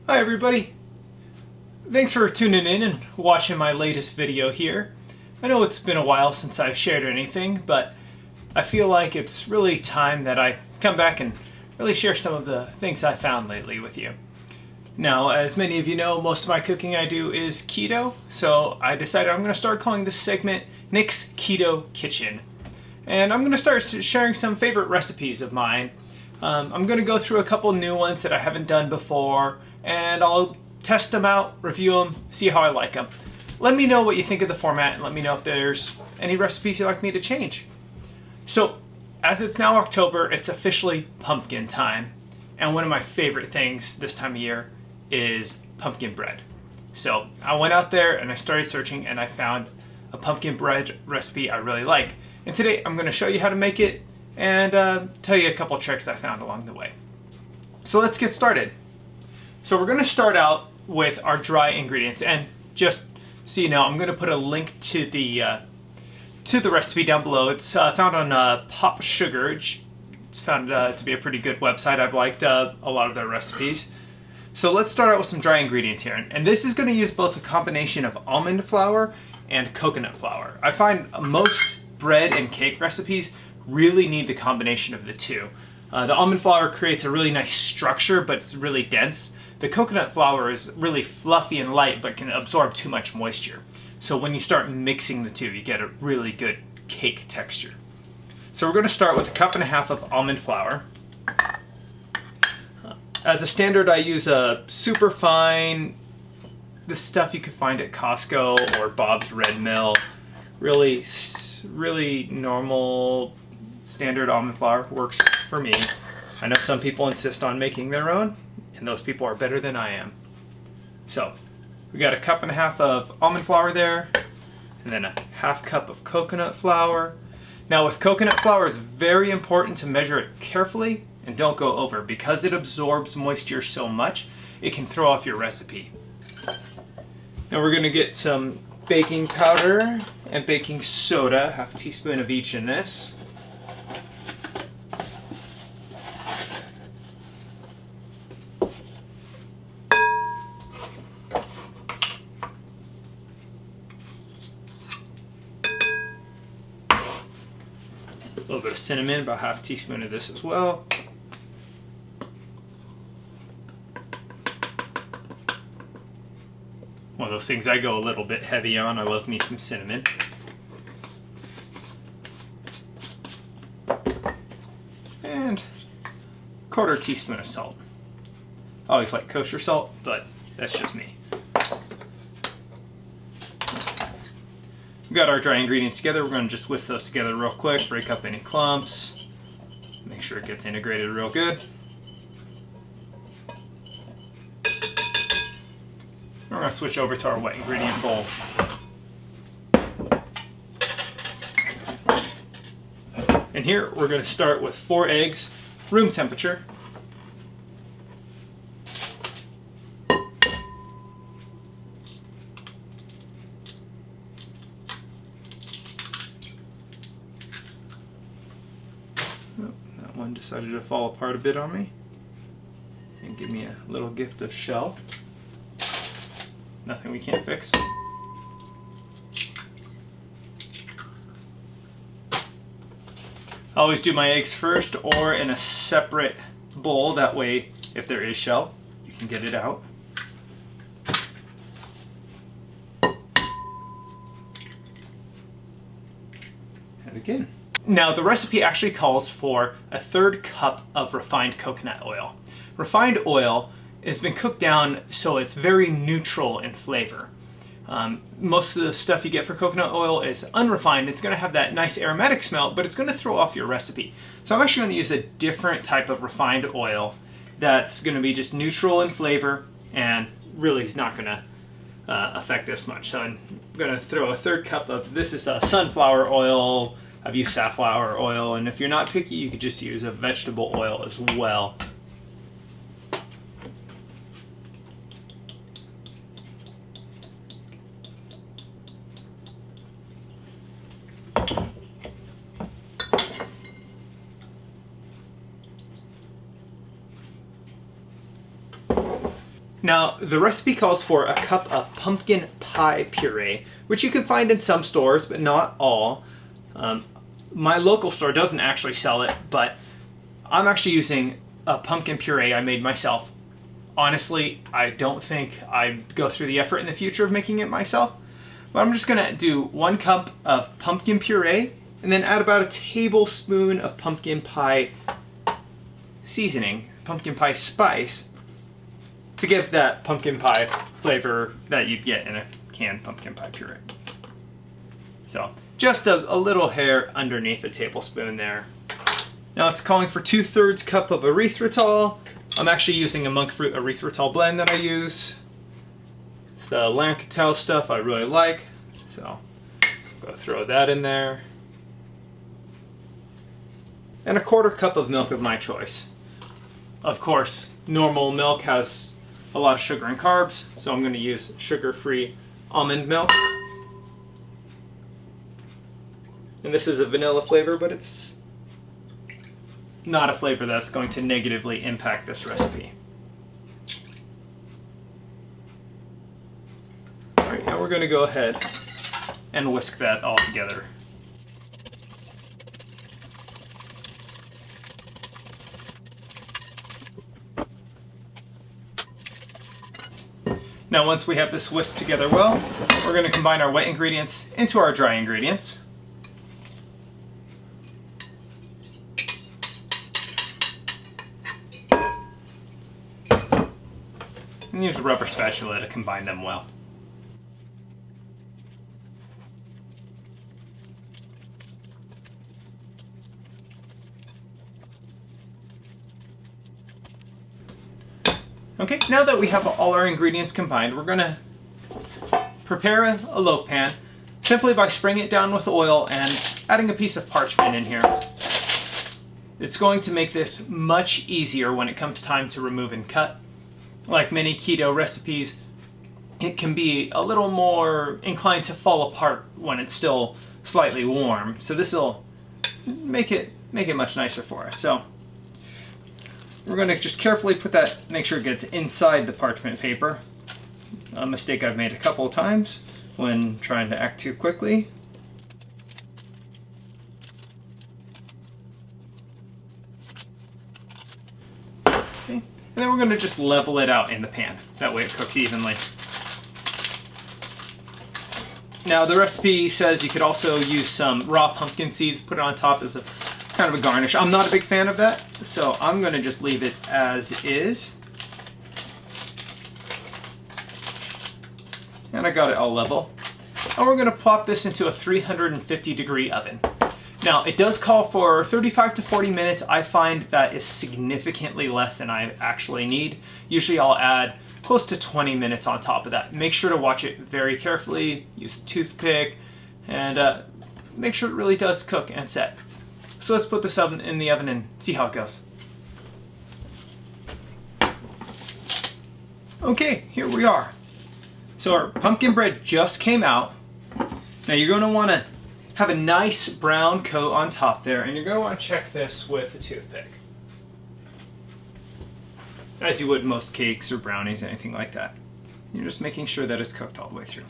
Hi everybody! Thanks for tuning in and watching my latest video here. I know it's been a while since I've shared anything, but I feel like it's really time that I come back and really share some of the things I found lately with you. Now, as many of you know, most of my cooking I do is keto, so I decided I'm going to start calling this segment Nick's Keto Kitchen. And I'm going to start sharing some favorite recipes of mine. I'm going to go through a couple new ones that I haven't done before, and I'll test them out, review them, see how I like them. Let me know what you think of the format, and let me know if there's any recipes you'd like me to change. So, as it's now October, it's officially pumpkin time, and one of my favorite things this time of year is pumpkin bread. So I went out there and I started searching, and I found a pumpkin bread recipe I really like. And today I'm going to show you how to make it and tell you a couple tricks I found along the way. So let's get started. So we're going to start out with our dry ingredients, and just so you know, I'm going to put a link to the recipe down below. It's found on Pop Sugar. It's found to be a pretty good website. I've liked a lot of their recipes. So let's start out with some dry ingredients here, and this is going to use both a combination of almond flour and coconut flour. I find most bread and cake recipes really need the combination of the two. The almond flour creates a really nice structure, but it's really dense. The coconut flour is really fluffy and light, but can absorb too much moisture. So when you start mixing the two, you get a really good cake texture. So we're going to start with 1.5 cups of almond flour. As a standard, I use a super fine, this stuff you can find at Costco or Bob's Red Mill. Really normal standard almond flour works for me. I know some people insist on making their own, and those people are better than I am. So we got 1.5 cups of almond flour there, and then 1/2 cup of coconut flour. Now with coconut flour, it's very important to measure it carefully and don't go over, because it absorbs moisture so much it can throw off your recipe. Now we're going to get some baking powder and baking soda, 1/2 teaspoon of each in this. A little bit of cinnamon, about 1/2 teaspoon of this as well. One of those things I go a little bit heavy on. I love me some cinnamon. And 1/4 teaspoon of salt. I always like kosher salt, but that's just me. We've got our dry ingredients together. We're going to just whisk those together real quick, break up any clumps, make sure it gets integrated real good. We're going to switch over to our wet ingredient bowl. And here we're going to start with 4 eggs, room temperature. Oh, that one decided to fall apart a bit on me and give me a little gift of shell. Nothing we can't fix. I always do my eggs first or in a separate bowl. That way, if there is shell, you can get it out. And again. Now, the recipe actually calls for 1/3 cup of refined coconut oil. Refined oil has been cooked down so it's very neutral in flavor. Most of the stuff you get for coconut oil is unrefined. It's going to have that nice aromatic smell, but it's going to throw off your recipe. So I'm actually going to use a different type of refined oil that's going to be just neutral in flavor and really is not going to affect this much. So I'm going to throw 1/3 cup of, this is sunflower oil. I've used safflower oil, and if you're not picky, you could just use a vegetable oil as well. Now, the recipe calls for a cup of pumpkin pie puree, which you can find in some stores, but not all. My local store doesn't actually sell it, but I'm actually using a pumpkin puree I made myself. Honestly, I don't think I'd go through the effort in the future of making it myself, but I'm just gonna do 1 cup of pumpkin puree and then add about a tablespoon of pumpkin pie seasoning, pumpkin pie spice, to give that pumpkin pie flavor that you'd get in a canned pumpkin pie puree. So just a little hair underneath a tablespoon there. Now it's calling for 2/3 cup of erythritol. I'm actually using a monk fruit erythritol blend that I use. It's the Lancatel stuff I really like, so go throw that in there. And a 1/4 cup of milk of my choice. Of course, normal milk has a lot of sugar and carbs, so I'm going to use sugar-free almond milk. And this is a vanilla flavor, but it's not a flavor that's going to negatively impact this recipe. All right, now we're going to go ahead and whisk that all together. Now once we have this whisked together well, we're going to combine our wet ingredients into our dry ingredients. And use a rubber spatula to combine them well. Okay, now that we have all our ingredients combined, we're going to prepare a loaf pan simply by spraying it down with oil and adding a piece of parchment in here. It's going to make this much easier when it comes time to remove and cut. Like many keto recipes, it can be a little more inclined to fall apart when it's still slightly warm. So this will make it much nicer for us. So we're going to just carefully put that, make sure it gets inside the parchment paper. A mistake I've made a couple of times when trying to act too quickly. Okay. And then we're going to just level it out in the pan. That way it cooks evenly. Now the recipe says you could also use some raw pumpkin seeds, put it on top as a kind of a garnish. I'm not a big fan of that, so I'm going to just leave it as is. And I got it all level. And we're going to plop this into a 350-degree oven. Now, it does call for 35 to 40 minutes. I find that is significantly less than I actually need. Usually I'll add close to 20 minutes on top of that. Make sure to watch it very carefully, use a toothpick, and make sure it really does cook and set. So let's put this in the oven and see how it goes. Okay, here we are. So our pumpkin bread just came out. Now you're going to want to have a nice brown coat on top there, and you're going to want to check this with a toothpick, as you would most cakes or brownies, anything like that. You're just making sure that it's cooked all the way through.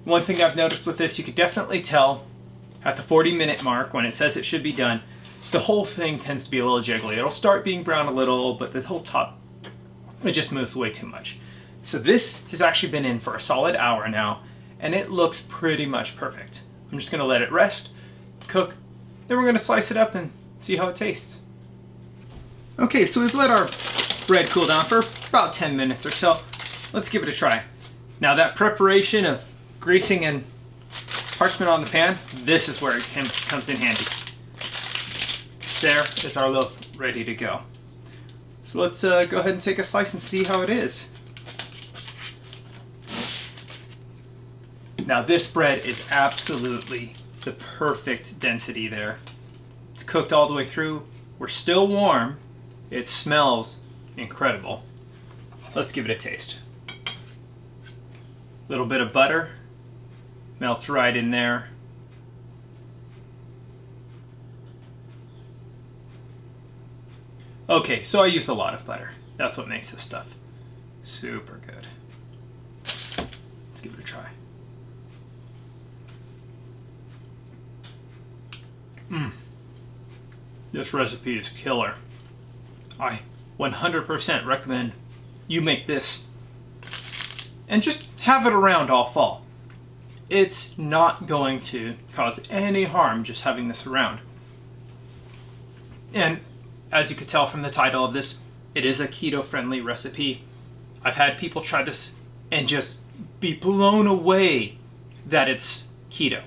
One thing I've noticed with this, you could definitely tell at the 40-minute mark when it says it should be done, the whole thing tends to be a little jiggly. It'll start being brown a little, but the whole top, it just moves way too much. So this has actually been in for a solid hour now, and it looks pretty much perfect. I'm just gonna let it rest, cook, then we're gonna slice it up and see how it tastes. Okay, so we've let our bread cool down for about 10 minutes or so. Let's give it a try. Now that preparation of greasing and parchment on the pan, this is where it comes in handy. There is our loaf ready to go. So let's go ahead and take a slice and see how it is. Now this bread is absolutely the perfect density there. It's cooked all the way through. We're still warm. It smells incredible. Let's give it a taste. A little bit of butter. Melts right in there. Okay, so I use a lot of butter. That's what makes this stuff. Super good. Let's give it a try. This recipe is killer. I 100% recommend you make this and just have it around all fall. It's not going to cause any harm just having this around. And as you could tell from the title of this, it is a keto-friendly recipe. I've had people try this and just be blown away that it's keto.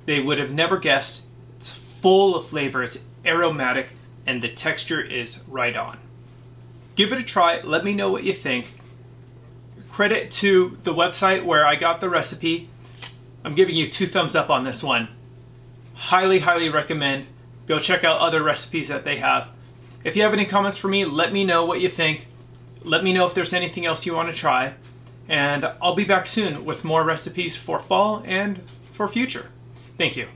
They would have never guessed. It's full of flavor, it's aromatic, and the texture is right on. Give it a try, let me know what you think. Credit to the website where I got the recipe. I'm giving you 2 thumbs up on this one. Highly, highly recommend. Go check out other recipes that they have. If you have any comments for me, let me know what you think. Let me know if there's anything else you want to try. And I'll be back soon with more recipes for fall and for future. Thank you.